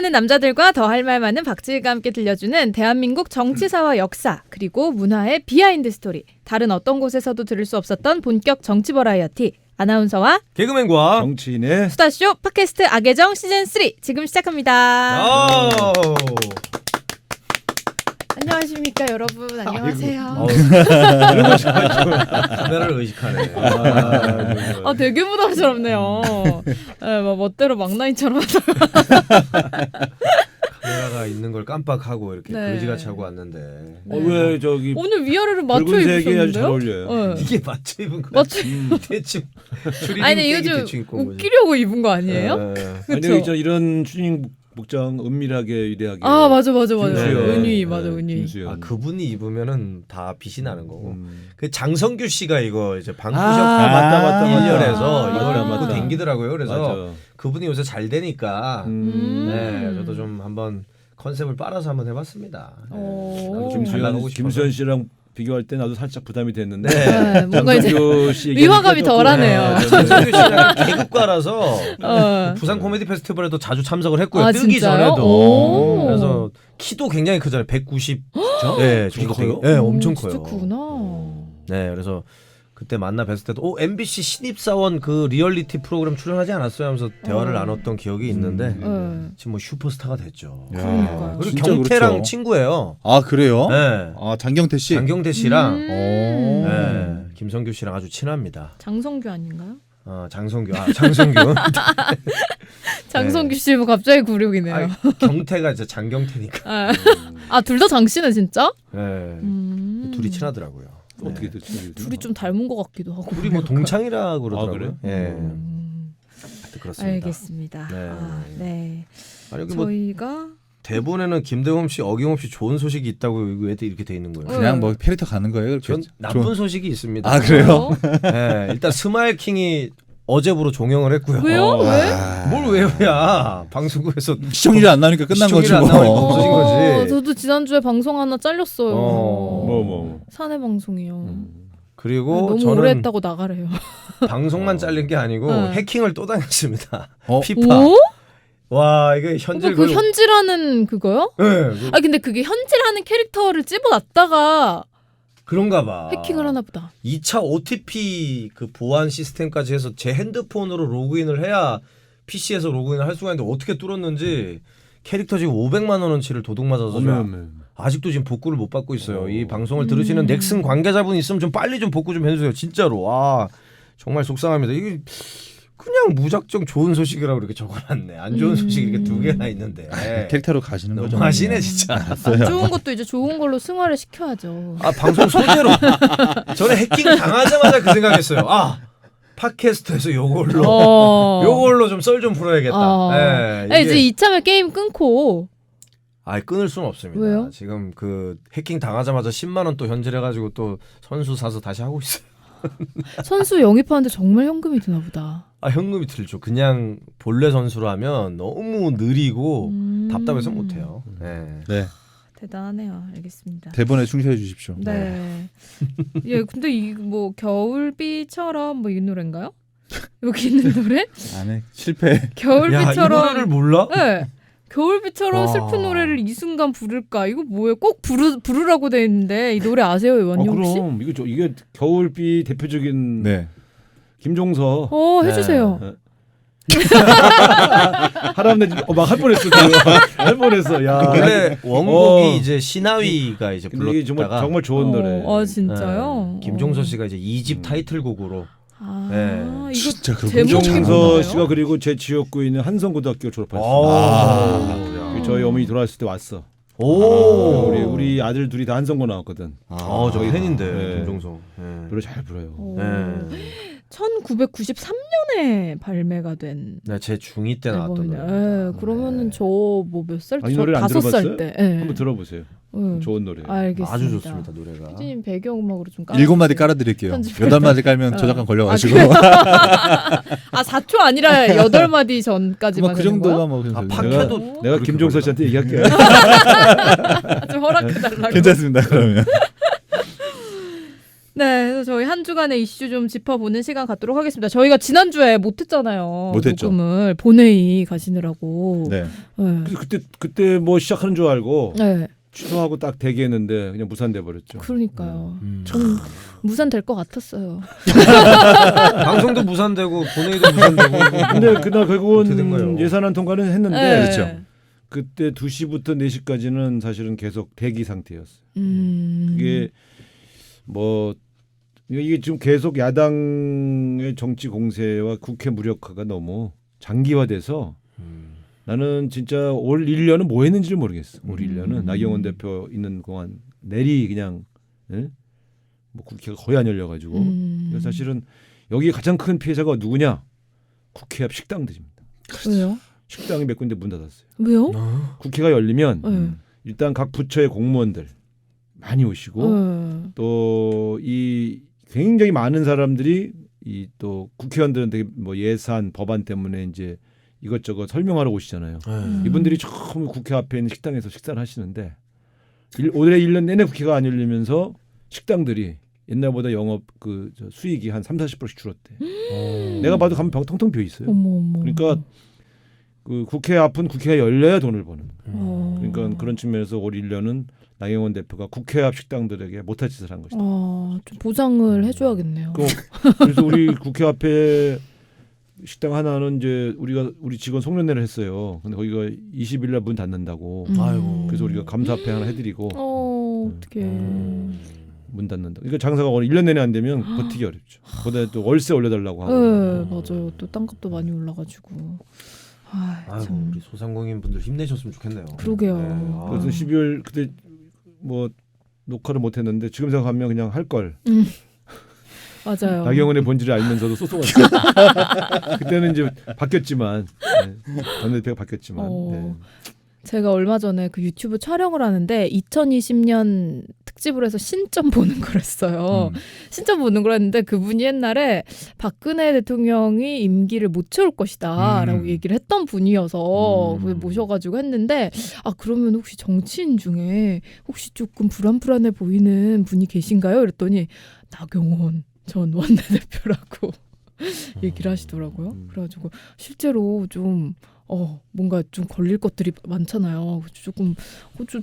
많은 남자들과 더 할 말 많은 박지희가 함께 들려주는 대한민국 정치사와 역사 그리고 문화의 비하인드 스토리. 다른 어떤 곳에서도 들을 수 없었던 본격 정치 버라이어티. 아나운서와 개그맨과 정치인의 수다쇼 팟캐스트 악예정 시즌3 지금 시작합니다. 안녕하십니까 여러분. 안녕하세요. 카메라를 의식하네. 되게 부담스럽네요. 네, 뭐 멋대로 막나인처럼 카메라가 있는 걸 깜빡하고 이렇게 네. 거지같이 하고 왔는데 왜 저기 오늘 위아래를 맞춰 붉은색이 아주 잘 입으셨는데요? 어울려요. 네. 이게 맞춰 입은 거야. 맞춰 대충 추리닝 아니 이거 대충 좀 입고 온 거지. 웃기려고 입은 거 아니에요? 아니 그쵸? 저 이런 추닝 복장 은밀하게 위대하게. 아 맞아. 김수현. 은희 네, 맞아 은희. 김수현. 아 그분이 입으면은 다 빛이 나는 거고. 그 장성규 씨가 이거 이제 방구석 맞다. 1년에서 이걸 맞다. 입고 댕기더라고요. 그래서 맞아. 그분이 요새 잘 되니까 네 저도 좀 한번 컨셉을 빨아서 한번 해봤습니다. 네, 나도 좀 잘 나가고 싶어서. 김수현 씨랑 비교할 때 나도 살짝 부담이 됐는데. 네, 뭔가 이제 장성규 씨 위화감이 덜하네요. 네, 장성규 씨는 개그과라서 어. 부산 코미디 페스티벌에도 자주 참석을 했고요. 아, 뜨기 진짜요? 전에도. 오. 그래서 키도 굉장히 크잖아요. 190. 네, 정도 커요? 네, 엄청 커요. 진짜 크구나. 네, 그래서 그때 만나 뵀을 때도 MBC 신입사원 그 리얼리티 프로그램 출연하지 않았어요 하면서 대화를 나눴던 기억이 있는데 네. 지금 뭐 슈퍼스타가 됐죠. 그러니까요. 그리고 진짜 경태랑 그렇죠. 친구예요. 아 그래요? 네. 아 장경태 씨. 장경태 씨랑 오. 네, 김성규 씨랑 아주 친합니다. 장성규 아닌가요? 장성규. 장성규. 장성규 씨 뭐 갑자기 굴욕이네요. 아, 경태가 이제 장경태니까. 둘 다 장씨네 진짜? 네. 둘이 친하더라고요. 어떻게 됐지? 둘이 좀 닮은 것 같기도 하고. 둘이 뭐 동창이라 그러더라고요. 그래? 예. 하여튼 그렇습니다. 알겠습니다. 네. 네. 아니 여기 뭐 저희가 대본에는 김대범 씨 어김없이 좋은 소식이 있다고 왜 이렇게 돼 있는 거예요? 그냥 뭐 캐릭터 가는 거예요. 전 나쁜 소식이 있습니다. 아 그래요? 네, 일단 스마일 킹이 어제부로 종영을 했고요. 왜요? 왜? 뭘 왜야? 방송국에서 시청률이 안 나니까 끝난 거지 시청률이 안 뭐. 나오니까 없어진 거지. 저도 지난주에 방송 하나 잘렸어요. 뭐. 사내 방송이요. 그리고 너무 저는 오래 했다고 나가래요. 방송만 잘린 게 아니고 네. 해킹을 또 당했습니다. 어? 피파. 오? 와 이게 현질 그 현질하는 그거요? 네, 근데 그게 현질하는 캐릭터를 찝어놨다가 그런가 봐. 해킹을 하나 보다. 2차 OTP 그 보안 시스템까지 해서 제 핸드폰으로 로그인을 해야 PC에서 로그인을 할 수가 있는데 어떻게 뚫었는지 캐릭터 지금 500만 원어치를 도둑 맞아서 아직도 지금 복구를 못 받고 있어요. 이 방송을 들으시는 넥슨 관계자분 있으면 좀 빨리 좀 복구 좀 해주세요. 진짜로. 정말 속상합니다. 이게 그냥 무작정 좋은 소식이라고 이렇게 적어놨네. 안 좋은 소식이 이렇게 두 개나 있는데. 캐릭터로 가시는 거죠. 너무하시네 진짜. 안 좋은 것도 이제 좋은 걸로 승화를 시켜야죠. 방송 소재로. 저는 해킹 당하자마자 그 생각했어요. 팟캐스트에서 요걸로 좀 썰 좀 풀어야겠다. 이제 이참에 게임 끊고. 끊을 수는 없습니다. 왜요? 지금 그 해킹 당하자마자 10만 원 또 현질해가지고 또 선수 사서 다시 하고 있어요. 선수 영입하는데 정말 현금이 드나 보다. 현금이 들죠. 그냥 본래 선수로 하면 너무 느리고 답답해서 못해요. 네. 대단하네요. 알겠습니다. 대본에 충실해 주십시오. 네. 근데 이 뭐 겨울비처럼 뭐 이 노래인가요? 여기 있는 노래? 안해 실패. 겨울비처럼. 이 노래를 몰라? 네. 겨울비처럼 슬픈 노래를 이 순간 부를까? 이거 뭐예요? 꼭 부르라고 돼 있는데 이 노래 아세요, 원영 씨? 그럼 이게 겨울비 대표적인 네. 김종서. 해주세요. 하라는데 막 할 뻔했어. 할 뻔했어. 야. 원래 원곡이 이제 신하위가 이제 근데 이게 불렀다가 정말 좋은 노래. 진짜요? 김종서 씨가 이제 2집 타이틀곡으로. 이거 진짜 그 제목 김종서 씨가 그리고 제 지역구에 있는 한성고등학교 졸업했어요. 저희 어머니 돌아왔을 때 왔어. 우리 아들 둘이 다 한성고 나왔거든. 저 팬인데 네. 김종서. 노래 잘 불러요. 1993년에 발매가 된 네, 제 중2 때 나왔던 노래. 그러면은 저 뭐 몇 살? 이 저 노래를 안 5살 들어봤어요? 때. 한번 들어보세요. 응. 좋은 노래. 알겠습니다. 아주 좋습니다 노래가. 피디님 배경음악으로 좀 7마디 깔아드릴게요. 8마디 깔면 저작권 걸려가지고. 4초 아니라 8마디 전까지만 그 되는 거야? 정도가 뭐 팟캐도 내가 김종서 씨한테 얘기할게. 좀 허락해달라고. 괜찮습니다. 그러면. 네, 그래서 저희 한 주간의 이슈 좀 짚어보는 시간 갖도록 하겠습니다. 저희가 지난주에 못했잖아요. 못했죠. 녹음을 본회의 가시느라고. 네. 네. 그때 뭐 시작하는 줄 알고 네. 취소하고 딱 대기했는데 그냥 무산돼 버렸죠. 그러니까요. 좀 무산될 것 같았어요. 방송도 무산되고 본회의도 무산되고. 근데 그날 어떻게 된 결국은 거예요? 예산안 통과는 했는데 네. 그렇죠. 그때 2시부터 4시까지는 사실은 계속 대기 상태였어요. 음. 그게 뭐 이게 지금 계속 야당의 정치 공세와 국회 무력화가 너무 장기화돼서 나는 진짜 올 1년은 뭐 했는지를 모르겠어. 올 1년은 나경원 대표 있는 동안 내리 그냥 예? 뭐 국회가 거의 안 열려가지고 그래서 사실은 여기 가장 큰 피해자가 누구냐? 국회 앞 식당들입니다. 왜요? 식당이 몇 군데 문 닫았어요. 왜요? 국회가 열리면 네. 일단 각 부처의 공무원들 많이 오시고 네. 또 이 굉장히 많은 사람들이 이 또 국회의원들한테 뭐 예산 법안 때문에 이제 이것저것 설명하러 오시잖아요. 이분들이 처음 국회 앞에 있는 식당에서 식사를 하시는데 올해 1년 내내 국회가 안 열리면서 식당들이 옛날보다 영업 저 수익이 한 30-40%씩 줄었대. 내가 봐도 가면 텅텅 비어 있어요. 어머. 그러니까 그 국회 앞은 국회가 열려야 돈을 버는. 그러니까 그런 측면에서 올 1년은 나경원 대표가 국회 앞 식당들에게 못할 짓을 한 것이다. 좀 보상을 해줘야겠네요. 그래서 우리 국회 앞에 식당 하나는 이제 우리 직원 송년회를 했어요. 근데 거기가 20일 날 문 닫는다고. 아이고. 그래서 우리가 감사패 하나 해드리고 어떡해. 문 닫는다. 그러니까 장사가 1년 내내 안 되면 버티기 어렵죠. 거기다 또 월세 올려달라고 하고. 네, 맞아요. 또 땅값도 많이 올라가지고. 아이고 참. 우리 소상공인 분들 힘내셨으면 좋겠네요. 그러게요. 그래서 12월 그때 뭐 녹화를 못했는데 지금 생각하면 그냥 할 걸. 맞아요. 나경원의 본질을 알면서도 쏘쏘갔어요. 그때는 이제 바뀌었지만 전 대표가 바뀌었지만. 네. 제가 얼마 전에 그 유튜브 촬영을 하는데 2020년 특집으로 해서 신점 보는 걸 했어요. 신점 보는 걸 했는데 그분이 옛날에 박근혜 대통령이 임기를 못 채울 것이다 라고 얘기를 했던 분이어서 모셔가지고 했는데 그러면 혹시 정치인 중에 혹시 조금 불안불안해 보이는 분이 계신가요? 이랬더니 나경원 전 원내대표라고 얘기를 하시더라고요. 그래가지고 실제로 좀 뭔가 좀 걸릴 것들이 많잖아요. 조금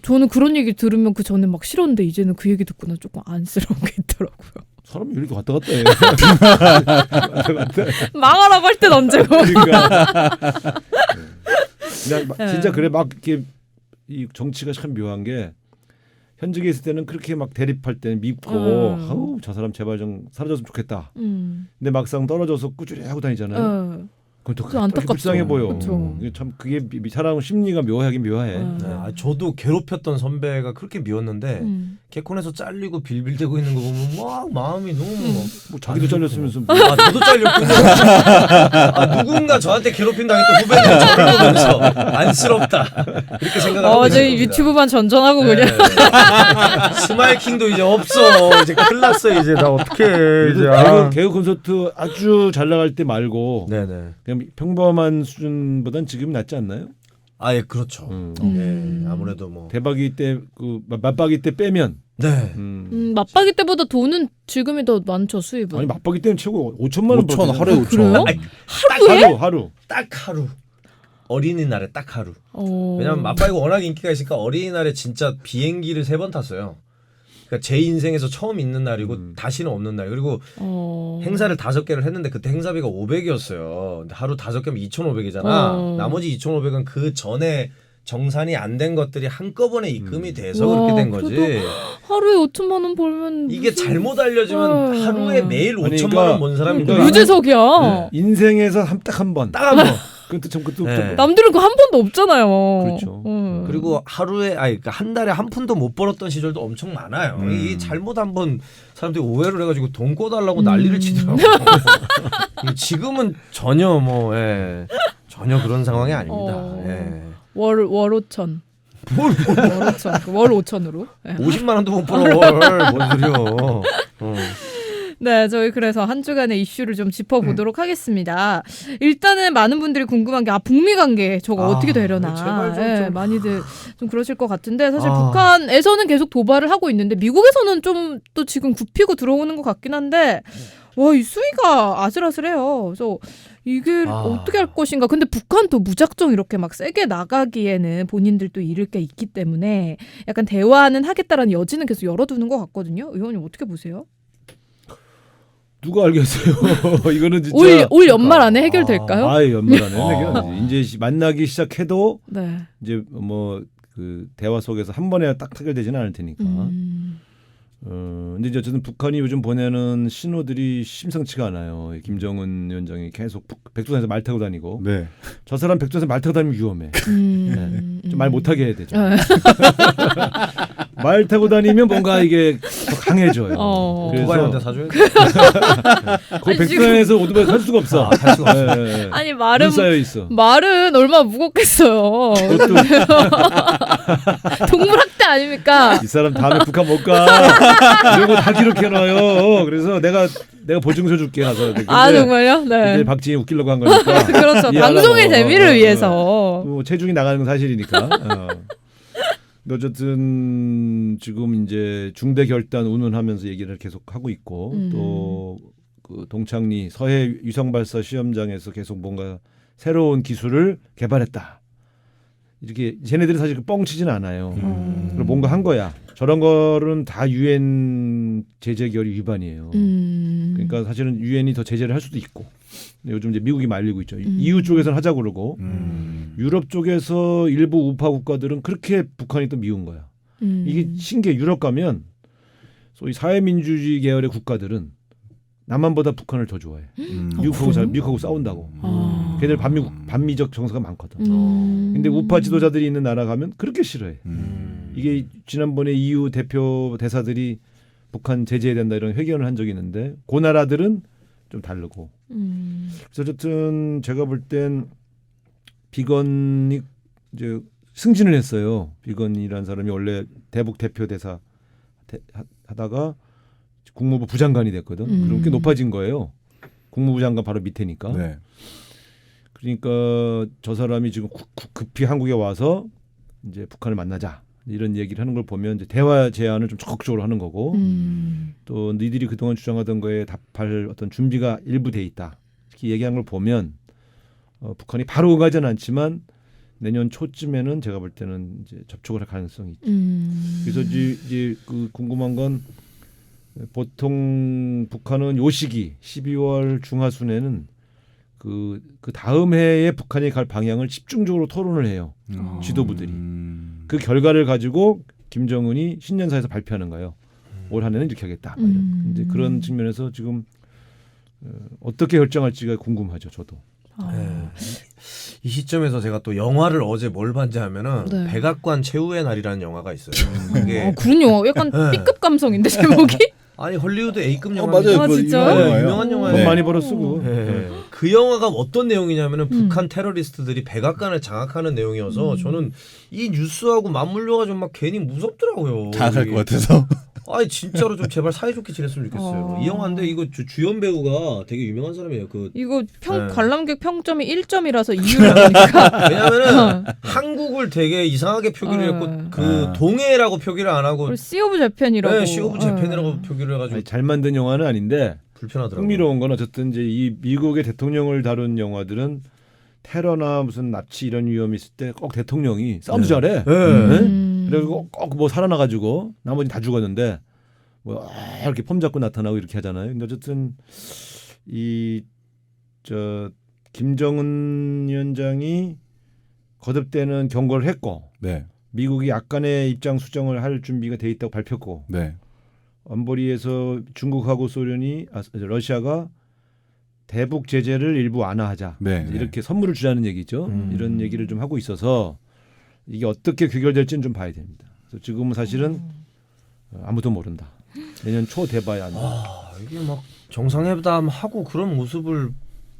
저는 그런 얘기 들으면 그 전에 막 싫었는데 이제는 그 얘기 듣고 나 조금 안쓰러운 게 있더라고요. 사람이 이렇게 왔다 갔다 해. 망하라고 할 땐 언제고. 그러니까. 진짜 네. 그래 막 이렇게 이 정치가 참 묘한 게 현직에 있을 때는 그렇게 막 대립할 때는 밉고 아우 저 사람 제발 좀 사라졌으면 좋겠다. 근데 막상 떨어져서 꾸준히 하고 다니잖아요. 그건 또 안타깝죠. 불쌍해 보여. 그쵸. 참 그게 사람 심리가 묘하긴 묘해. 네, 저도 괴롭혔던 선배가 그렇게 미웠는데 개콘에서 잘리고 빌빌대고 있는 거 보면 막 마음이 너무 뭐 자기도 잘렸으면서 뭐. 저도 잘렸군요. 누군가 저한테 괴롭힌 당했던 후배는 저를 보면서 안쓰럽다 이렇게 생각하고 저희 있습니다. 유튜브만 전전하고 그냥. 스마일킹도 이제 없어. 이제 큰일 났어. 이제 나 어떡해. 이제. 개그 콘서트 아주 잘 나갈 때 말고 네네. 그냥 평범한 수준보단 지금 낫지 않나요? 예, 그렇죠. 네, 아무래도 뭐. 대박이 때 그 맞박이 때 빼면 네. 맞박이 때보다 돈은 지금이 더 많죠, 수입은. 아니 맞박이 때는 최고 5천만 원 5천 벌었잖아요. 하루에 5천. 그래요? 하루. 딱 하루. 어린이날에 딱 하루. 왜냐면 맞박이가 워낙 인기가 있으니까 어린이날에 진짜 비행기를 3번 탔어요. 그러니까 제 인생에서 처음 있는 날이고 다시는 없는 날. 그리고 행사를 5개를 했는데 그때 행사비가 500이었어요. 근데 하루 5개면 2,500이잖아. 나머지 2,500은 그 전에 정산이 안 된 것들이 한꺼번에 입금이 돼서 와, 그렇게 된 거지. 하루에 5천만 원 벌면 이게 잘못 알려지면 하루에 매일 5천만 원 번 사람이 그러니까 있거든. 유재석이야. 인생에서 딱 한 번. 딱 한 번. 그것도 참 그것도 네. 좀 남들은 그 한 번도 없잖아요. 그렇죠. 그리고 하루에 그러니까 한 달에 한 푼도 못 벌었던 시절도 엄청 많아요. 이 잘못 한번 사람들이 오해를 해가지고 돈 꿔달라고 난리를 치더라고. 지금은 전혀 전혀 그런 상황이 아닙니다. 월 5천. 월 5천. 월 5천으로. 50만 원도 못 벌어. 뭔 소리요? 네, 저희 그래서 한 주간의 이슈를 좀 짚어보도록 하겠습니다. 일단은 많은 분들이 궁금한 게 북미 관계 저거 어떻게 되려나. 제발 좀. 많이들 좀 그러실 것 같은데 사실 북한에서는 계속 도발을 하고 있는데 미국에서는 좀 또 지금 굽히고 들어오는 것 같긴 한데 와, 이 수위가 아슬아슬해요. 그래서 이게 어떻게 할 것인가. 근데 북한도 무작정 이렇게 막 세게 나가기에는 본인들도 잃을 게 있기 때문에 약간 대화는 하겠다라는 여지는 계속 열어두는 것 같거든요. 의원님 어떻게 보세요? 누가 알겠어요. 이거는 진짜 올 연말 안에 해결될까요? 연말 안에 해결되지. 이제 만나기 시작해도 네. 이제 뭐 그 대화 속에서 한 번에 딱 해결되지는 않을 테니까. 근데 이제 어쨌든 북한이 요즘 보내는 신호들이 심상치가 않아요. 김정은 위원장이 계속 백두산에서 말 타고 다니고. 네. 저 사람 백두산에서 말 타고 다니면 위험해. 좀 말 못하게 해야 되죠. 말 타고 다니면 뭔가 이게 더 강해져요. 오토바이 한 대 사줘야 돼. 거기 백두산에서 오토바이 탈 수가 없어. 탈 수가 없어. 네. 아니 말은 쌓여 있어. 말은 얼마나 무겁겠어요. 동물학대 아닙니까? 이 사람 다음에 북한 못 가. 이런 거 다 기록해놔요. 그래서 내가 보증서 줄게 가서. 정말요? 네. 근데 박지희 웃기려고 한 거니까. 그렇죠. 방송의 재미를 위해서. 뭐 체중이 나가는 건 사실이니까. 어쨌든 지금 이제 중대 결단 운운하면서 얘기를 계속 하고 있고 또 그 동창리 서해 위성 발사 시험장에서 계속 뭔가 새로운 기술을 개발했다. 이렇게 쟤네들이 사실 뻥치진 않아요. 그리고 뭔가 한 거야. 저런 거는 다 유엔 제재 결의 위반이에요. 그러니까 사실은 유엔이 더 제재를 할 수도 있고. 요즘 이제 미국이 말리고 있죠. EU 쪽에서는 하자고 그러고 유럽 쪽에서 일부 우파 국가들은 그렇게 북한이 또 미운 거야. 이게 신기해. 유럽 가면 소위 사회민주주의 계열의 국가들은 남한보다 북한을 더 좋아해. 미국하고 싸운다고. 걔들 반미적 정서가 많거든. 근데 우파 지도자들이 있는 나라 가면 그렇게 싫어해. 이게 지난번에 EU 대표 대사들이 북한 제재해야 된다 이런 회견을 한 적이 있는데 그 나라들은 좀 다르고. 그래서 어쨌든 제가 볼 땐 비건이 이제 승진을 했어요. 비건이라는 사람이 원래 대북 대표 대사 하다가 국무부 부장관이 됐거든. 그럼 꽤 높아진 거예요. 국무부 장관 바로 밑에니까. 네. 그러니까 저 사람이 지금 급히 한국에 와서 이제 북한을 만나자 이런 얘기를 하는 걸 보면 이제 대화 제안을 좀 적극적으로 하는 거고 또 니들이 그동안 주장하던 거에 답할 어떤 준비가 일부 돼 있다. 이렇게 얘기한 걸 보면 북한이 바로 응하지는 않지만 내년 초쯤에는 제가 볼 때는 이제 접촉을 할 가능성이 있죠. 그래서 이제 그 궁금한 건 보통 북한은 요 시기 12월 중하순에는 그 다음 해에 북한이 갈 방향을 집중적으로 토론을 해요. 지도부들이. 그 결과를 가지고 김정은이 신년사에서 발표하는 거예요. 올 한 해는 이렇게 하겠다. 이제 그런 측면에서 지금 어떻게 결정할지가 궁금하죠. 저도. 이 시점에서 제가 또 영화를 어제 뭘 봤지 하면은 네. 백악관 최후의 날이라는 영화가 있어요. 그게 그런 영화 약간 B급 감성인데 제목이? 아니 헐리우드 A급 영화. 맞아요. 아, 그거 진짜요? 유명한 영화예요. 돈 많이 벌었어 그거. 그 영화가 어떤 내용이냐면은 북한 테러리스트들이 백악관을 장악하는 내용이어서 저는 이 뉴스하고 맞물려가지고 막 괜히 무섭더라고요. 장악할 것 같아서. 아니 진짜로 좀 제발 사이좋게 지냈으면 좋겠어요. 이 영화인데 이거 주연 배우가 되게 유명한 사람이에요. 이거 네. 관람객 평점이 1점이라서 이유를 보니까 왜냐면은 한국을 되게 이상하게 표기를 했고 그 동해라고 표기를 안 하고 씨 오브 재팬이라고. 네, 씨 오브 재팬이라고 표기를 해가지고 아니, 잘 만든 영화는 아닌데 불편하더라고요. 흥미로운 건 어쨌든 이제 이 미국의 대통령을 다룬 영화들은 테러나 무슨 납치 이런 위험이 있을 때 꼭 대통령이 싸움도 잘해. 그리고 꼭 뭐 살아나가지고 나머지 다 죽었는데 뭐 이렇게 폼 잡고 나타나고 이렇게 하잖아요. 근데 어쨌든 김정은 위원장이 거듭되는 경고를 했고 네. 미국이 약간의 입장 수정을 할 준비가 돼 있다고 발표했고 네. 안보리에서 중국하고 러시아가 대북 제재를 일부 완화하자. 네. 이렇게 선물을 주자는 얘기죠. 이런 얘기를 좀 하고 있어서 이게 어떻게 귀결될지는 좀 봐야 됩니다. 그래서 지금은 사실은 아무도 모른다. 내년 초 돼봐야 한다. 이게 막 정상회담 하고 그런 모습을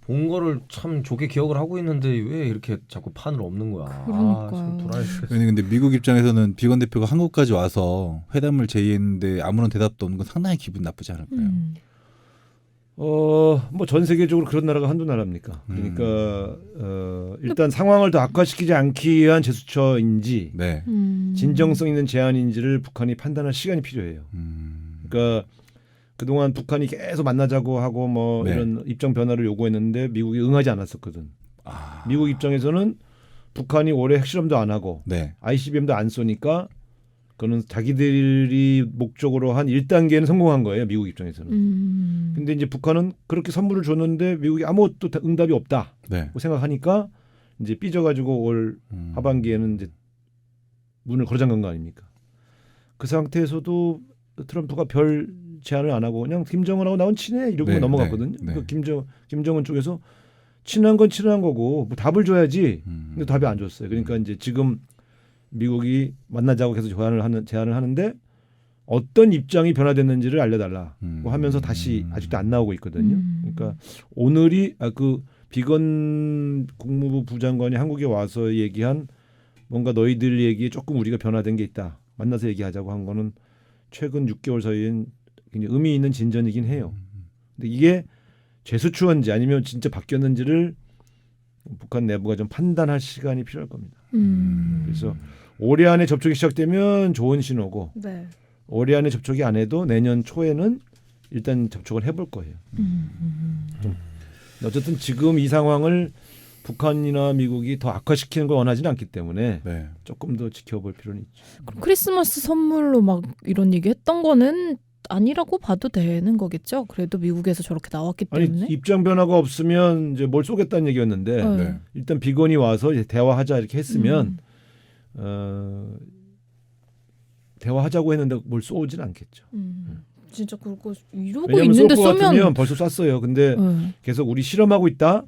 본 거를 참 좋게 기억을 하고 있는데 왜 이렇게 자꾸 판을 엎는 거야. 그러니까요. 네. 근데 미국 입장에서는 비건 대표가 한국까지 와서 회담을 제의했는데 아무런 대답도 없는 건 상당히 기분 나쁘지 않을까요? 뭐 전 세계적으로 그런 나라가 한두 나라입니까? 그러니까 일단 상황을 더 악화시키지 않기 위한 제스처인지 네. 진정성 있는 제안인지를 북한이 판단할 시간이 필요해요. 그러니까 그동안 북한이 계속 만나자고 하고 뭐 네. 이런 입장 변화를 요구했는데 미국이 응하지 않았었거든. 아. 미국 입장에서는 북한이 올해 핵실험도 안 하고 네. ICBM도 안 쏘니까 그거는 자기들이 목적으로 한 1단계는 성공한 거예요. 미국 입장에서는. 근데 이제 북한은 그렇게 선물을 줬는데 미국이 아무것도 응답이 없다. 네. 생각하니까 이제 삐져가지고 올 하반기에는 이제 문을 걸어잠근 거 아닙니까? 그 상태에서도 트럼프가 별 제안을 안 하고 그냥 김정은하고 나온 친해 이러고 네, 넘어갔거든요. 네, 네. 그 김정은 쪽에서 친한 건 친한 거고 뭐 답을 줘야지. 근데 답이 안 줬어요. 그러니까 이제 지금 미국이 만나자고 계속 제안을 하는데 어떤 입장이 변화됐는지를 알려달라고 하면서 다시 아직도 안 나오고 있거든요. 그러니까 오늘이 그 비건 국무부 부장관이 한국에 와서 얘기한 뭔가 너희들 얘기에 조금 우리가 변화된 게 있다. 만나서 얘기하자고 한 거는 최근 6개월 사이엔 굉장히 의미 있는 진전이긴 해요. 근데 이게 재수추언지 아니면 진짜 바뀌었는지를 북한 내부가 좀 판단할 시간이 필요할 겁니다. 그래서 올해 안에 접촉이 시작되면 좋은 신호고 네. 올해 안에 접촉이 안 해도 내년 초에는 일단 접촉을 해볼 거예요. 어쨌든 지금 이 상황을 북한이나 미국이 더 악화시키는 걸 원하지는 않기 때문에 네. 조금 더 지켜볼 필요는 있죠. 그럼 크리스마스 선물로 막 이런 얘기 했던 거는 아니라고 봐도 되는 거겠죠? 그래도 미국에서 저렇게 나왔기 때문에. 아니 입장 변화가 없으면 이제 뭘 쏘겠다는 얘기였는데 네. 네. 일단 비건이 와서 이제 대화하자 이렇게 했으면 대화하자고 했는데 뭘 쏘진 않겠죠. 진짜 그거 이러고 왜냐하면 있는데 쏠 것 쏘면 같으면 벌써 쐈어요. 근데 네. 계속 우리 실험하고 있다.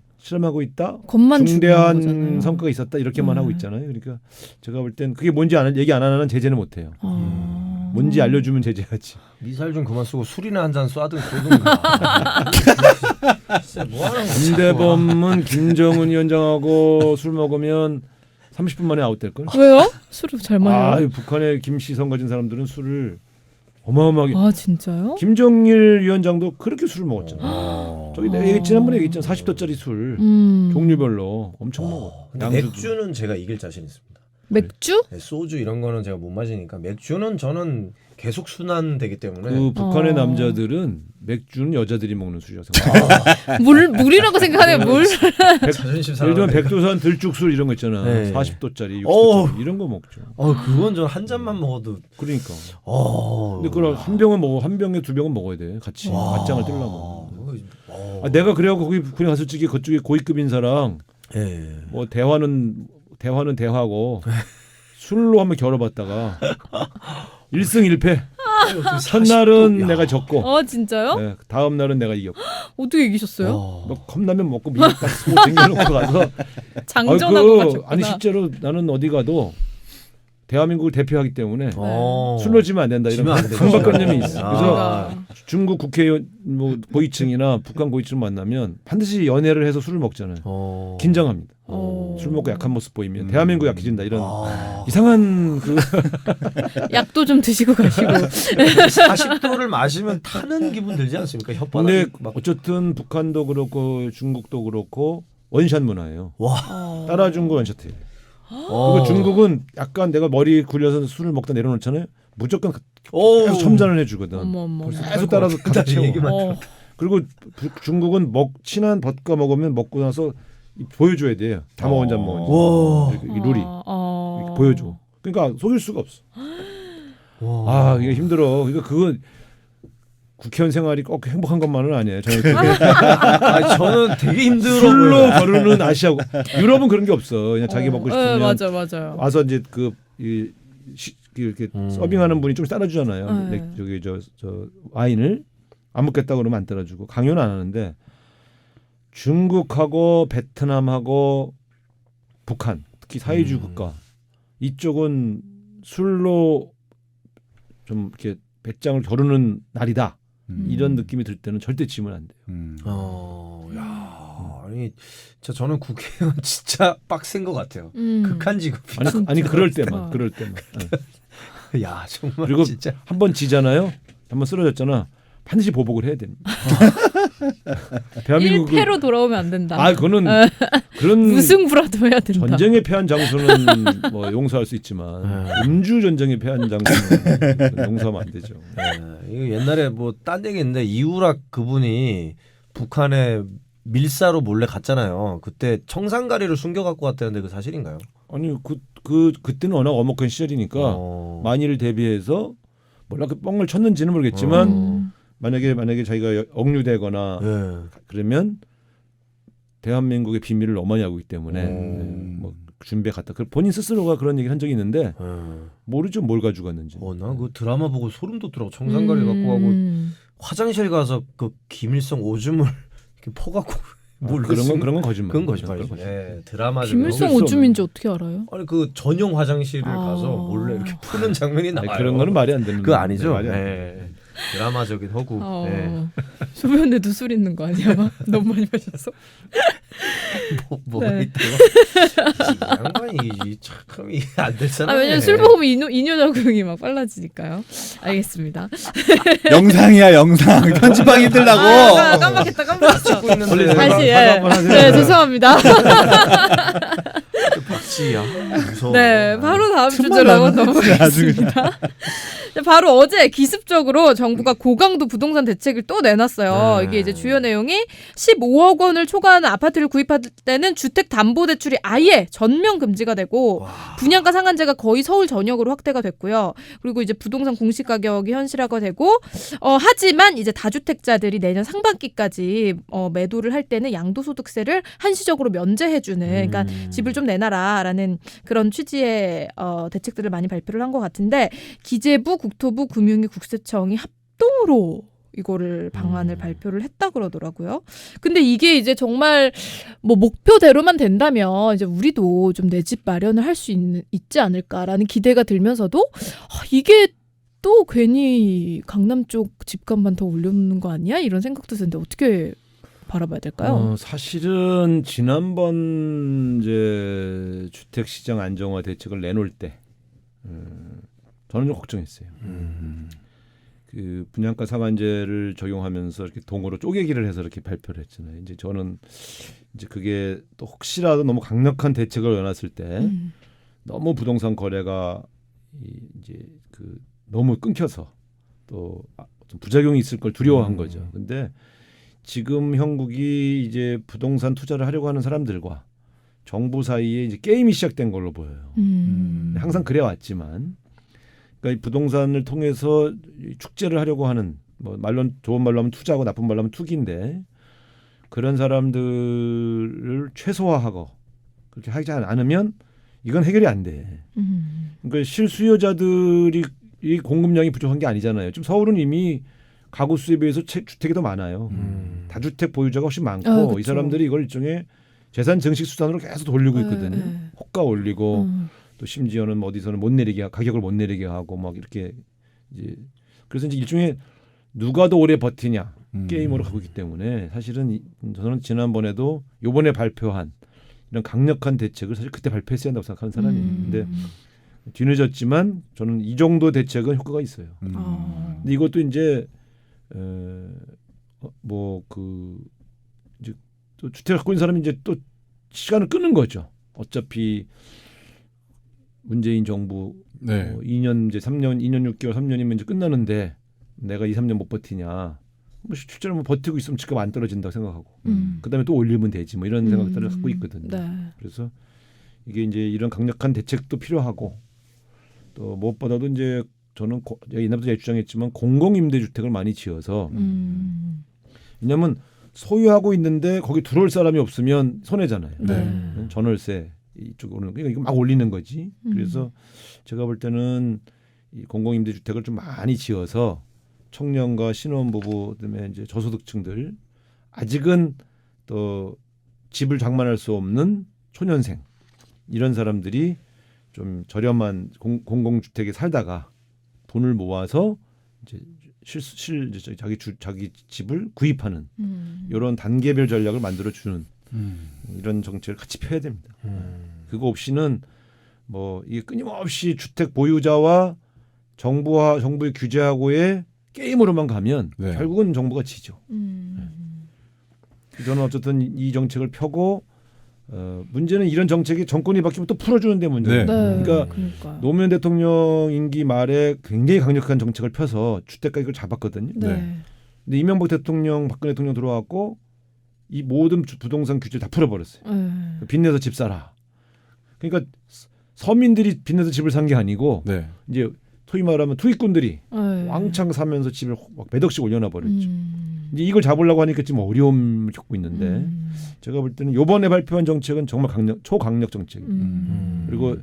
겁만 주는 중대한 거잖아요. 성과가 있었다 이렇게만 네. 하고 있잖아요. 그러니까 제가 볼 땐 그게 뭔지 얘기 안 하는 제재는 못해요. 뭔지 알려주면 제재하지. 미사일 좀 그만 쏘고 술이나 한 잔 쏴든 쏘든가. 진짜 뭐 하는 거야? 김대범은 김정은 위원장하고 술 먹으면 30분 만에 아웃될 걸. 왜요? 술을 잘 마셔요? 북한의 김씨성 가진 사람들은 술을 어마어마하게. 아 진짜요? 김정일 위원장도 그렇게 술을 먹었잖아. 저기 내가 지난번에 얘기했잖아. 40도짜리 술 종류별로 엄청 먹어. 근데 양주도. 맥주는 제가 이길 자신 있습니다. 맥주? 네, 소주 이런 거는 제가 못 마시니까 맥주는 저는 계속 순환되기 때문에 그 북한의 어. 남자들은 맥주는 여자들이 먹는 술이라서. 물이라고 생각하네요. 물. 자존심 예를 들면 상하니까. 백두산 들쭉술 이런 거 있잖아. 네. 40도짜리, 어우. 60도짜리 이런 거 먹죠. 그건 전 한 잔만 먹어도 그러니까. 어. 근데 그걸 한 병은 먹어, 한 병에 두 병은 먹어야 돼. 같이 맞짱을 뜨려고. 어. 내가 그래갖고 거기 군에 갔을 적에 그쪽에 고위급 인사랑 예. 뭐 대화는 대화고 술로 한번 겨뤄봤다가 1승 1패. 첫날은 내가 졌고, 진짜요? 네, 다음 날은 내가 이겼고. 어떻게 이기셨어요? 뭐 컵라면 먹고 미역 딱 쓰고 쟁여놓고 가서. 장전하고 가셨구나. 아니 실제로 나는 어디 가도 대한민국을 대표하기 때문에 어. 술로 지면 안 된다 이런 지면 안 되죠. 강박관념이 있어. 그래서 아. 중국 국회의원 뭐 고위층이나 북한 고위층 만나면 반드시 연애를 해서 술을 먹잖아요. 긴장합니다. 술 먹고 약한 모습 보이면 대한민국 약해진다 이런 이상한 그 약도 좀 드시고 가시고. 40도를 마시면 타는 기분 들지 않습니까? 근데 혓바닥이 막 어쨌든 북한도 그렇고 중국도 그렇고 원샷 문화예요. 와. 따라준 거 원샷해요. 그리고 중국은 약간 내가 머리 굴려서 술을 먹다 내려놓잖아요. 무조건 계속 첨잔을 해주거든. 어머. 계속 따라서 가득 채워. 얘기만 그리고 중국은 친한 vodka 먹으면 먹고 나서 보여줘야 돼요. 다 먹은 잔 먹은 잔. 이렇게 룰이 이렇게 보여줘. 그러니까 속일 수가 없어. 이게 힘들어. 그러니까 그건 국회의원 생활이 꼭 행복한 것만은 아니에요. 저는 저는 되게 힘들어. 술로 거르는 아시아고 유럽은 그런 게 없어. 그냥 자기 먹고 싶으면 맞아요. 와서 이제 이렇게 서빙하는 분이 좀 따라주잖아요. 네. 저기 저 와인을 안 먹겠다 그러면 안 따라주고 강요는 안 하는데 중국하고 베트남하고 북한 특히 사회주의 국가 이쪽은 술로 좀 이렇게 배짱을 겨루는 날이다. 이런 느낌이 들 때는 절대 지면 안 돼요. 아니, 저는 국회의원 진짜 빡센 것 같아요. 극한 직업이. 아니 그럴 때만. 야, 정말 그리고 진짜. 한번 지잖아요. 한번 쓰러졌잖아. 반드시 보복을 해야 됩니다. 대한민국 1패로 돌아오면 안 된다. 아 그거는 그런 무승부라도 해야 된다. 전쟁에 패한 장수는 뭐 용서할 수 있지만 음주 전쟁에 패한 장수는 용서하면 안 되죠. 이거 옛날에 뭐 딴 얘기인데 이우락 그분이 북한에 밀사로 몰래 갔잖아요. 그때 청산가리를 숨겨 갖고 왔다는데 그 사실인가요? 아니 그때는 워낙 엄혹한 시절이니까 만일을 대비해서 몰라 그 뻥을 쳤는지는 모르겠지만 만약에 자기가 억류되거나 그러면 대한민국의 비밀을 너무 많이 알고 있기 때문에 뭐 준비해 갔다. 본인 스스로가 그런 얘기를 한 적이 있는데 모르죠 뭘 가지고 갔는지. 난 그 드라마 보고 소름 돋더라고. 청산가리 갖고 가고 화장실 가서 그 김일성 오줌을 이렇게 퍼갖고 그런 건 거짓말. 그건 거짓말이죠. 네, 드라마 김일성 오줌인지 어떻게 알아요? 아니 그 전용 화장실을 가서 몰래 이렇게 푸는 장면이 나와요. 그런 거는 말이 안 되는. 그거 아니죠. 말이 안 네. 드라마적인 허구. 네. 소변에 누술 있는 거 아니야? 막? 너무 많이 마셔서. 뭐가 네. 있다고? 양반이 참 이게 안 될 사람. 왜냐면 술 먹으면 이뇨 적응이 막 빨라지니까요. 알겠습니다. 영상이야 영상. 편집하기 힘들다고. 깜빡했다. 찍고 있는데 다시 한번 하세요. 네, 죄송합니다. 박지야. 무서워. 네, 바로 다음 틈만 주제로 한번 나면 넘어가겠습니다. 바로 어제 기습적으로 정부가 고강도 부동산 대책을 또 내놨어요. 이게 이제 주요 내용이 15억 원을 초과하는 아파트를 구입할 때는 주택담보대출이 아예 전면 금지가 되고 분양가 상한제가 거의 서울 전역으로 확대가 됐고요. 그리고 이제 부동산 공시가격이 현실화가 되고 하지만 이제 다주택자들이 내년 상반기까지 매도를 할 때는 양도소득세를 한시적으로 면제해주는 그러니까 집을 좀 내놔라라는 그런 취지의 대책들을 많이 발표를 한 것 같은데 기재부, 국토부, 금융위, 국세청이 합동으로 이거를 방안을 발표를 했다 그러더라고요. 근데 이게 이제 정말 뭐 목표대로만 된다면 이제 우리도 좀 내 집 마련을 할 수 있지 않을까라는 기대가 들면서도 이게 또 괜히 강남 쪽 집값만 더 올려놓는 거 아니야? 이런 생각도 드는데 어떻게 바라봐야 될까요? 사실은 지난번 이제 주택 시장 안정화 대책을 내놓을 때 저는 좀 걱정했어요. 그 분양가 상한제를 적용하면서 이렇게 동으로 쪼개기를 해서 이렇게 발표를 했잖아요. 이제 저는 이제 그게 또 혹시라도 너무 강력한 대책을 내놨을 때 너무 부동산 거래가 이제 그 너무 끊겨서 또 좀 부작용이 있을 걸 두려워한 거죠. 근데 지금 형국이 이제 부동산 투자를 하려고 하는 사람들과 정부 사이에 이제 게임이 시작된 걸로 보여요. 항상 그래 왔지만, 그러니까 이 부동산을 통해서 축제를 하려고 하는 뭐 말로 좋은 말로 하면 투자하고 나쁜 말로 하면 투기인데 그런 사람들을 최소화하고 그렇게 하지 않으면 이건 해결이 안 돼. 그러니까 실수요자들이 이 공급량이 부족한 게 아니잖아요. 지금 서울은 이미 가구 수에 비해서 주택이 더 많아요. 다주택 보유자가 훨씬 많고 이 사람들이 이걸 일종의 재산 증식 수단으로 계속 돌리고 있거든요. 호가 올리고 또 심지어는 어디서는 못 내리게 가격을 못 내리게 하고 막 이렇게 이제 그래서 이제 일종의 누가 더 오래 버티냐 게임으로 가고 있기 때문에 사실은 저는 지난번에도 요번에 발표한 이런 강력한 대책을 사실 그때 발표했어야 한다고 생각하는 사람이에요. 근데 뒤늦었지만 저는 이 정도 대책은 효과가 있어요. 근데 이것도 이제 뭐 그 이제 또 주택을 갖고 있는 사람이 이제 또 시간을 끄는 거죠. 어차피 문재인 정부 2년 이제 3년 2년 6개월 3년이면 이제 끝나는데 내가 2, 3년 못 버티냐. 뭐 실제로 뭐 버티고 있으면 집값 안 떨어진다고 생각하고 그다음에 또 올리면 되지 뭐 이런 생각들을 갖고 있거든요. 그래서 이게 이제 이런 강력한 대책도 필요하고 또 무엇보다도 이제 저는 옛날부터 주장했지만 공공임대주택을 많이 지어서 왜냐하면 소유하고 있는데 거기 들어올 사람이 없으면 손해잖아요. 전월세 이쪽으로 그러니까 이거 막 올리는 거지. 그래서 제가 볼 때는 이 공공임대주택을 좀 많이 지어서 청년과 신혼부부 그다음에 이제 저소득층들 아직은 또 집을 장만할 수 없는 초년생 이런 사람들이 좀 저렴한 공공주택에 살다가 돈을 모아서 이제 자기 집을 구입하는 이런 단계별 전략을 만들어 주는 이런 정책을 같이 펴야 됩니다. 그거 없이는 뭐 이게 끊임없이 주택 보유자와 정부의 규제하고의 게임으로만 가면 네. 결국은 정부가 지죠. 저는 어쨌든 이 정책을 펴고 문제는 이런 정책이 정권이 바뀌면 또 풀어주는 데 문제예요. 네. 그러니까 그러니까요. 노무현 대통령 임기 말에 굉장히 강력한 정책을 펴서 주택 가격을 잡았거든요. 네. 근데 이명박 대통령, 박근혜 대통령 들어왔고 이 모든 부동산 규제 다 풀어버렸어요. 빚내서 집 사라. 그러니까 서민들이 빚내서 집을 산 게 아니고 네. 이제 소위 말하면 투기꾼들이 네. 왕창 사면서 집을 막 몇 억씩 올려놔 버렸죠. 이제 이걸 잡으려고 하니까 지금 어려움을 겪고 있는데 제가 볼 때는 이번에 발표한 정책은 정말 초강력 정책입니다. 그리고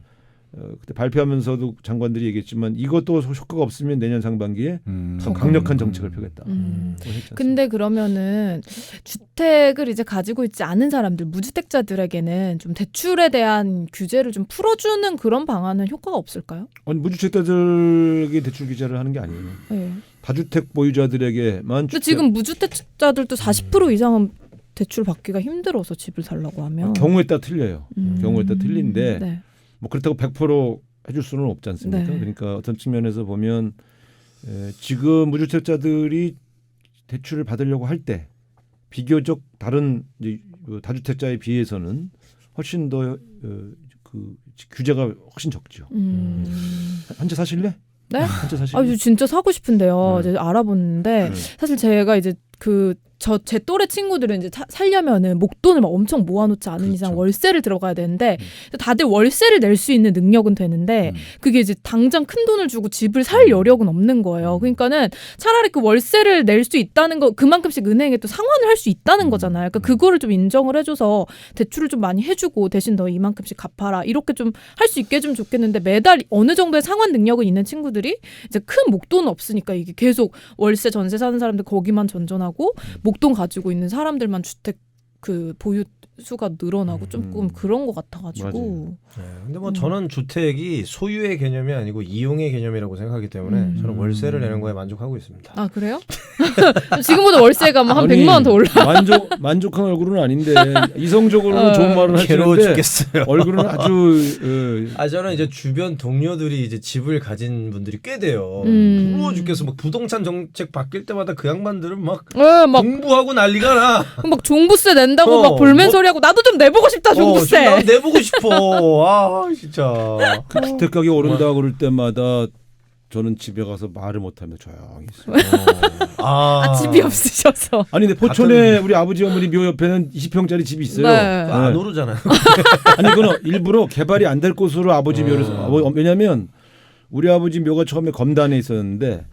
그때 발표하면서도 장관들이 얘기했지만 이것도 효과가 없으면 내년 상반기에 더 강력한 정책을 펴겠다. 근데 그러면은 주택을 이제 가지고 있지 않은 사람들, 무주택자들에게는 좀 대출에 대한 규제를 좀 풀어주는 그런 방안은 효과가 없을까요? 아니 무주택자들에게 대출 규제를 하는 게 아니에요. 네. 다주택 보유자들에게만 근데 지금 무주택자들도 40% 이상은 대출 받기가 힘들어서 집을 살려고 하면 경우에 따라 틀려요. 경우에 따라 틀린데 네. 뭐 그렇다고 100% 해줄 수는 없지 않습니까? 네. 그러니까 어떤 측면에서 보면 지금 무주택자들이 대출을 받으려고 할 때 비교적 다른 이제 다주택자에 비해서는 훨씬 더 그 규제가 훨씬 적죠. 한 채 사실래? 네? 한 채 사실래? 아, 저 진짜 사고 싶은데요. 이제 알아보는데 사실 제가 이제 제 또래 친구들은 이제 살려면은 목돈을 막 엄청 모아놓지 않은 그렇죠. 이상 월세를 들어가야 되는데 다들 월세를 낼 수 있는 능력은 되는데 그게 이제 당장 큰 돈을 주고 집을 살 여력은 없는 거예요. 그러니까는 차라리 그 월세를 낼 수 있다는 거 그만큼씩 은행에 또 상환을 할 수 있다는 거잖아요. 그러니까 그거를 좀 인정을 해줘서 대출을 좀 많이 해주고 대신 너 이만큼씩 갚아라 이렇게 좀 할 수 있게 좀 좋겠는데 매달 어느 정도의 상환 능력은 있는 친구들이 이제 큰 목돈은 없으니까 이게 계속 월세 전세 사는 사람들 거기만 전전하고 목돈 가지고 있는 사람들만 주택 그 보유 수가 늘어나고 조금 그런 것 같아가지고. 네, 근데 뭐 저는 주택이 소유의 개념이 아니고 이용의 개념이라고 생각하기 때문에 저는 월세를 내는 거에 만족하고 있습니다. 아 그래요? 지금보다 월세가 뭐 한 아니, 100만 원 더 올라. 만족한 얼굴은 아닌데 이성적으로는 좋은 말은 괴로워 하시는데 죽겠어요. 얼굴은 아주 저는 이제 주변 동료들이 이제 집을 가진 분들이 꽤 돼요. 부러워 죽겠어. 막 부동산 정책 바뀔 때마다 그 양반들은 막 막 공부하고 난리가 나. 막 종부세 낸다고 막 볼멘 소리하고 나도 좀 내보고 싶다 종부세. 좀 내보고 싶어. 아 진짜. 그 주택 가격 오른다 그럴 때마다 저는 집에 가서 말을 못하며 조용히 있어요. 집이 없으셔서. 아니 근데 포천에 우리 아버지 어머니 묘 옆에는 20평짜리 집이 있어요. 네. 안 오르잖아요. 아니 그건 일부러 개발이 안 될 곳으로 아버지 묘를 왜냐면 우리 아버지 묘가 처음에 검단에 있었는데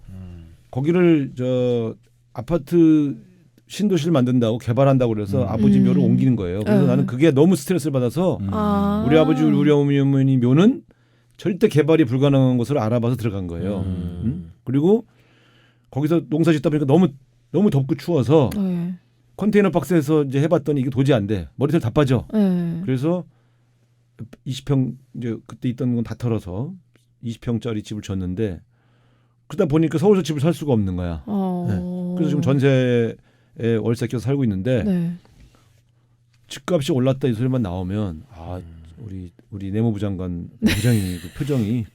거기를 저 아파트 신도시를 만든다고 개발한다고 그래서 아버지 묘를 옮기는 거예요. 그래서 나는 그게 너무 스트레스를 받아서 우리 아버지 우리 어머니 묘는 절대 개발이 불가능한 곳으로 알아봐서 들어간 거예요. 그리고 거기서 농사 짓다 보니까 너무 덥고 추워서 네. 컨테이너 박스에서 이제 해봤더니 이게 도저히 안 돼. 머리털 다 빠져. 네. 그래서 20평 이제 그때 있던 건 다 털어서 20평짜리 집을 줬는데 그러다 보니까 서울서 집을 살 수가 없는 거야. 네. 그래서 지금 전세에 월세 껴서 살고 있는데 네. 집값이 올랐다 이 소리만 나오면 우리 내무부 장관 굉장히 그 표정이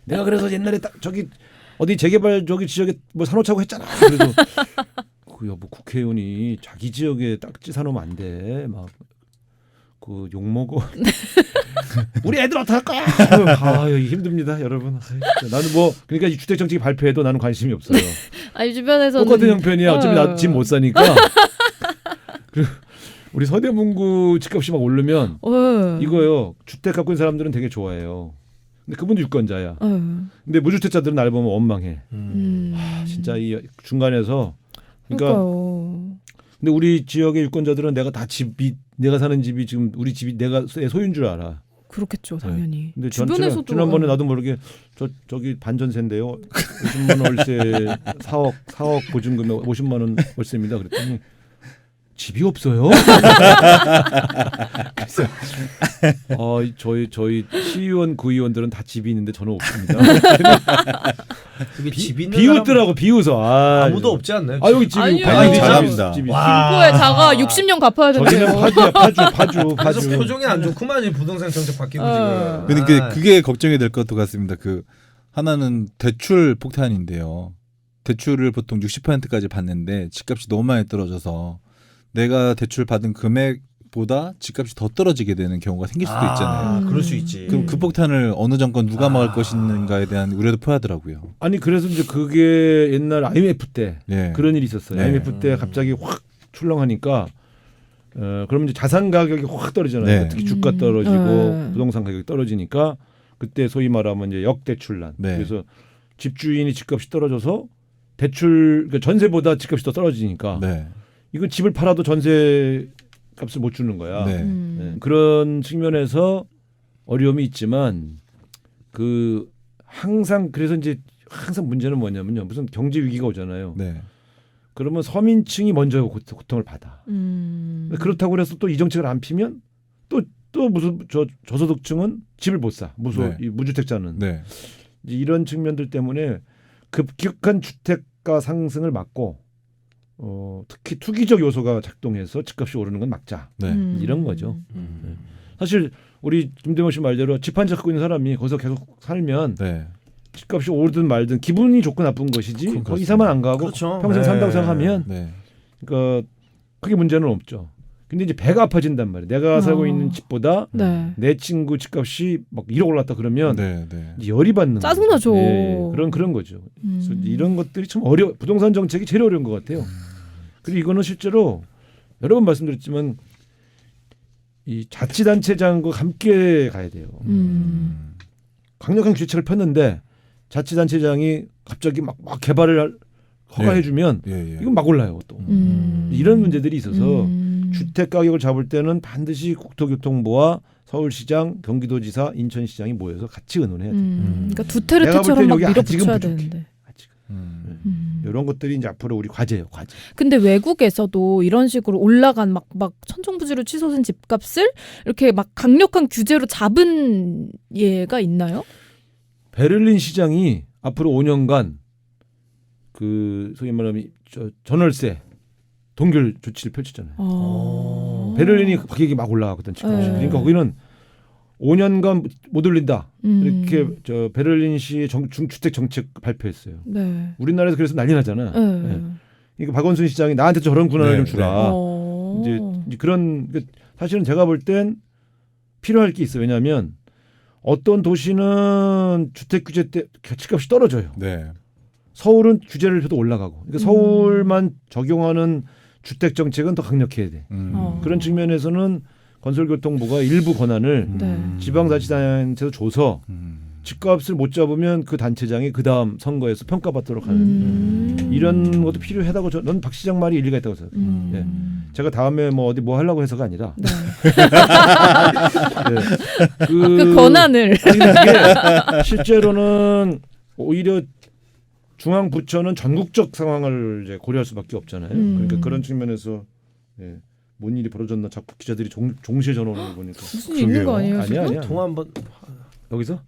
내가 그래서 옛날에 딱 저기 어디 재개발 저기 지역에 뭐 사놓자고 했잖아. 그래서 그 여보 국회의원이 자기 지역에 딱지 사놓으면 안 돼. 막 그 욕 먹어. 우리 애들 어떡할 거야? 힘듭니다, 여러분. 나는 뭐 그러니까 이 주택 정책이 발표해도 나는 관심이 없어요. 아니 주변에서는 똑같은 형편이야. 어차피 나 집 못 사니까. 그리고 우리 서대문구 집값이 막 오르면 이거요. 주택 갖고 있는 사람들은 되게 좋아해요. 근데 그분도 유권자야. 근데 무주택자들은 날 보면 원망해. 진짜 이 중간에서 그러니까 근데 우리 지역의 유권자들은 내가 사는 집이 지금 우리 집이 내가 소유인 줄 알아. 그렇겠죠, 당연히. 네. 근데 주변에서도 지난번에 나도 모르게 저기 반전세인데요. 50만 원 월세 4억 보증금에 50만 원 월세입니다. 그랬더니 집이 없어요. 그래서 저희 시의원, 구의원들은 다 집이 있는데 저는 없습니다. 그게 집 있는 비웃더라고 비웃어. 아무도 없지 않나요? 여기 집이 아니요. 잘합니다. 집이 김포에 자가 60년 갚아야 저기는 된대요. 파주. 그래서 표정이 안 좋구만 이 부동산 정책 바뀌고 지금. 근데 그게 걱정이 될 것도 같습니다. 그 하나는 대출 폭탄인데요. 대출을 보통 60%까지 받는데 집값이 너무 많이 떨어져서 내가 대출 받은 금액보다 집값이 더 떨어지게 되는 경우가 생길 수도 있잖아요. 그럴 수 있지. 그럼 그 폭탄을 어느 정권 누가 막을 것인가에 대한 우려도 표하더라고요. 아니 그래서 이제 그게 옛날 IMF 때 네. 그런 일이 있었어요. 네. IMF 때 갑자기 확 출렁하니까 그러면 이제 자산 가격이 확 떨어지잖아요. 네. 특히 주가 떨어지고 네. 부동산 가격이 떨어지니까 그때 소위 말하면 이제 역대출난. 네. 그래서 집주인이 집값이 떨어져서 대출 그러니까 전세보다 집값이 더 떨어지니까 네. 이건 집을 팔아도 전세 값을 못 주는 거야. 네. 네. 그런 측면에서 어려움이 있지만 그 항상 그래서 이제 항상 문제는 뭐냐면요. 무슨 경제 위기가 오잖아요. 네. 그러면 서민층이 먼저 고통을 받아. 그렇다고 해서 또 이 정책을 안 피면 또 무슨 저소득층은 집을 못 사. 네. 이 무주택자는 네. 이제 이런 측면들 때문에 급격한 주택가 상승을 막고 특히 투기적 요소가 작동해서 집값이 오르는 건 막자. 네. 이런 거죠. 사실 우리 김대모 씨 말대로 집 한 채 갖고 있는 사람이 거기서 계속 살면 네. 집값이 오르든 말든 기분이 좋고 나쁜 것이지 그렇습니다. 거기 이사만 안 가고 그렇죠. 평생 네. 산다고 생각하면 네. 그러니까 크게 문제는 없죠. 근데 이제 배가 아파진단 말이에요. 내가 살고 있는 집보다 네. 내 친구 집값이 막 1억 올랐다 그러면 네. 네. 이제 열이 받는 짜증나죠. 거죠. 예, 그런 거죠. 그래서 이런 것들이 참 부동산 정책이 제일 어려운 것 같아요. 그리고 이거는 실제로 여러 번 말씀드렸지만 이 자치단체장과 함께 가야 돼요. 강력한 규칙을 폈는데 자치단체장이 갑자기 막 개발을 허가해주면 예, 예. 이건 막 올라요 또. 이런 문제들이 있어서 주택 가격을 잡을 때는 반드시 국토교통부와 서울시장, 경기도지사, 인천시장이 모여서 같이 의논해야 돼요. 그러니까 내가 볼 두테르테처럼 땐 막 여기 아직은 밀어붙여야 부족해. 되는데. 아직. 음. 이런 것들이 이제 앞으로 우리 과제예요, 과제. 근데 외국에서도 이런 식으로 올라간 막 천정부지로 치솟은 집값을 이렇게 막 강력한 규제로 잡은 예가 있나요? 베를린 시장이 앞으로 5년간 그 소위 말하면 전월세 동결 조치를 펼쳤잖아요. 베를린이 가격이 막 올라가거든 집값이. 네. 그러니까 거기는 5년간 못 올린다. 이렇게 베를린시 중주택 정책 발표했어요. 네. 우리나라에서 그래서 난리 나잖아. 네. 네. 그러니까 박원순 시장이 나한테 저런 군한을 네, 좀 주라. 이제 그런 사실은 제가 볼 땐 필요할 게 있어요. 왜냐하면 어떤 도시는 주택 규제 때 집값이 떨어져요. 네. 서울은 규제를 해도 올라가고. 그러니까 서울만 적용하는 주택 정책은 더 강력해야 돼. 그런 측면에서는 건설교통부가 일부 권한을 네. 지방자치단체에서 줘서 집값을 못 잡으면 그 단체장이 그 다음 선거에서 평가받도록 하는 이런 것도 필요하다고 저는 박 시장 말이 일리가 있다고 생각해요. 네. 제가 다음에 뭐 어디 뭐 하려고 해서가 아니라 네. 네. 그 권한을 아니, 이게 실제로는 오히려 중앙 부처는 전국적 상황을 이제 고려할 수밖에 없잖아요. 그러니까 그런 측면에서 뭔 일이 벌어졌나 자꾸 기자들이 종시에 전화오는 거 보니까 무슨 일 있는 거 아니에요? 지금? 아니야. 통화 한번 여기서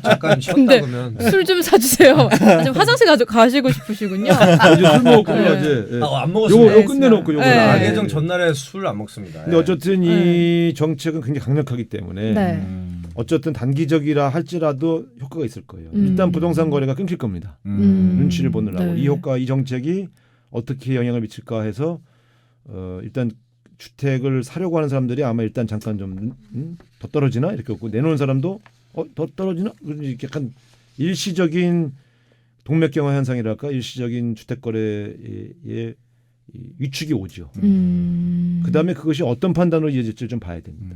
잠깐 쉬었다 근데 그러면 술 좀 사주세요. 지금 화장실 가시고 싶으시군요. 이제 술 먹고 네. 가지. 예. 안 먹었습니다. 요거 끝내놓고 요거. 네. 나계정 전날에 술 안 먹습니다. 근데 어쨌든 이 정책은 굉장히 강력하기 때문에 네. 어쨌든 단기적이라 할지라도 효과가 있을 거예요. 일단 부동산 거래가 끊길 겁니다. 눈치를 보느라고 네. 이 효과, 이 정책이 어떻게 영향을 미칠까 해서 일단 주택을 사려고 하는 사람들이 아마 일단 잠깐 좀 더 떨어지나 이렇게 없고 내놓은 사람도 더 떨어지나 이렇게 약간 일시적인 동맥경화 현상이랄까 일시적인 주택 거래의 위축이 오죠. 그다음에 그것이 어떤 판단으로 이어질지 좀 봐야 됩니다.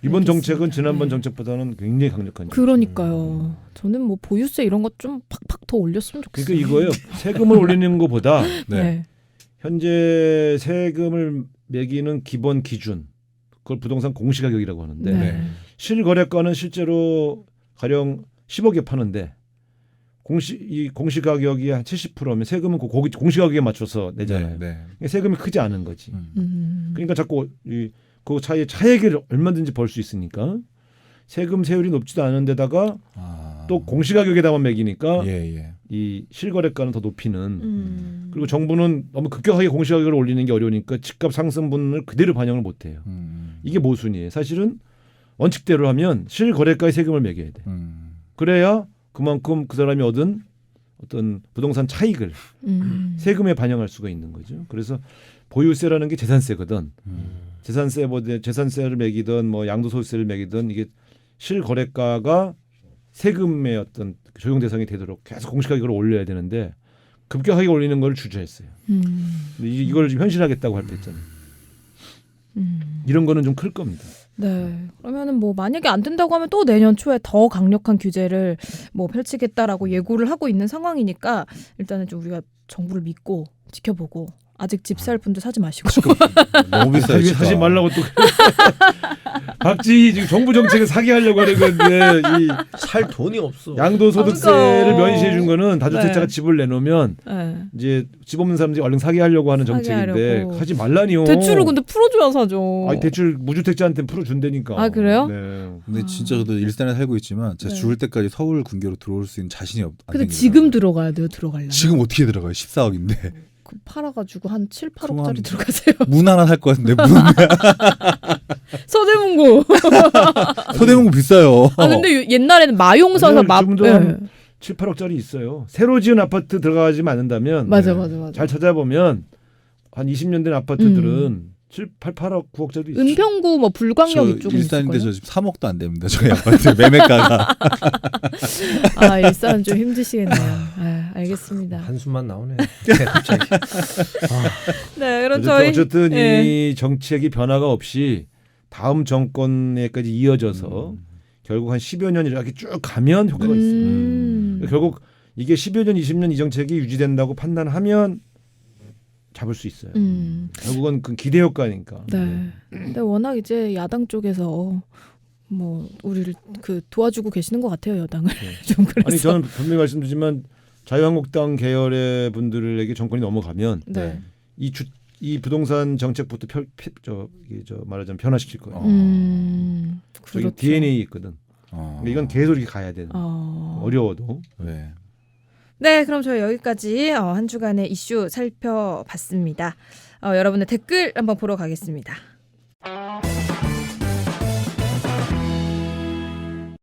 이번 정책은 지난번 정책보다는 굉장히 강력한 정책. 그러니까요. 저는 뭐 보유세 이런 것 좀 팍팍 더 올렸으면 좋겠어요. 그러니까 이거예요. 세금을 올리는 것보다 네. 현재 세금을 매기는 기본 기준 그걸 부동산 공시가격이라고 하는데 네. 실거래가는 실제로 가령 10억에 파는데 이 공시가격이 한 70%면 세금은 그 공시가격에 맞춰서 내잖아요. 네. 세금이 크지 않은 거지. 음. 그러니까 자꾸 그 차액을 얼마든지 벌 수 있으니까 세금 세율이 높지도 않은 데다가 또 공시가격에다만 매기니까 예. 이 실거래가는 더 높이는 그리고 정부는 너무 급격하게 공시가격을 올리는 게 어려우니까 집값 상승분을 그대로 반영을 못해요. 이게 모순이에요. 사실은 원칙대로 하면 실거래가에 세금을 매겨야 돼. 그래야 그만큼 그 사람이 얻은 어떤 부동산 차익을 세금에 반영할 수가 있는 거죠. 그래서 보유세라는 게 재산세거든. 재산세를 매기든 뭐 양도소득세를 매기든 이게 실거래가가 세금의 어떤 적용 대상이 되도록 계속 공시가격을 이걸 올려야 되는데 급격하게 올리는 걸 주저했어요. 근데 이걸 지금 현실하겠다고 할 때 있잖아요. 이런 거는 좀 클 겁니다. 네. 그러면은 뭐 만약에 안 된다고 하면 또 내년 초에 더 강력한 규제를 뭐 펼치겠다라고 예고를 하고 있는 상황이니까 일단은 좀 우리가 정부를 믿고 지켜보고 아직 집 살 분들 사지 마시고. 너무 비싸요. 진짜. 사지 말라고 또 박지희 지금 정부 정책을 사기하려고 하는 건데 이 살 돈이 없어. 양도소득세를 그러니까. 면세해 준 거는 다주택자가 네. 집을 내놓으면 네. 이제 집 없는 사람들이 얼른 사기하려고 하는 정책인데 사기하려고. 하지 말라니요. 대출을 근데 풀어줘야 사죠. 아니 대출 무주택자한테 풀어준다니까. 아, 그래요? 네. 근데 진짜 저도 일산에 살고 있지만 제가 네. 죽을 때까지 서울 군계로 들어올 수 있는 자신이 안 근데 생기더라고요. 지금 들어가야 돼요. 들어가려면. 지금 어떻게 들어가요? 14억인데 그 팔아가지고 한 7, 그럼 8억짜리 한- 들어가세요. 문 하나 살 것 같은데 문 서대문구. 서대문구 비싸요. 아 근데 옛날에는 마용사가 아니요, 막. 지금도 예. 한 7, 8억짜리 있어요. 새로 지은 아파트 들어가지 않는다면 맞아. 잘 찾아보면 한 20년 된 아파트들은 7, 8, 8억, 9억짜리 있어요. 은평구 뭐 불광역 저 이쪽은 일산인데 있을걸요? 저 지금 3억도 안 됩니다. 저희 아파트 매매가가. 아 일산은 좀 힘드시겠네요. 아, 알겠습니다. 한숨만 나오네. 갑자기. 네, 그럼 어쨌든, 저희 어쨌든 예. 이 정책이 변화가 없이 다음 정권에까지 이어져서 결국 한 10여 년 이렇게 쭉 가면 효과가 있어요. 결국 이게 10여 년, 20년 이 정책이 유지된다고 판단하면 잡을 수 있어요. 결국은 그 기대 효과니까. 네. 근데 워낙 이제 야당 쪽에서 뭐 우리를 그 도와주고 계시는 것 같아요 여당을. 좀 그래서. 아니 저는 분명히 말씀드리지만 자유한국당 계열의 분들에게 정권이 넘어가면 네. 이 부동산 정책부터 말하자면 변화시킬 거예요. 저기 그렇죠. DNA 있거든. 그러니까 이건 계속 이렇게 가야 되는. 어려워도. 네. 네, 그럼 저희 여기까지 한 주간의 이슈 살펴봤습니다. 여러분의 댓글 한번 보러 가겠습니다.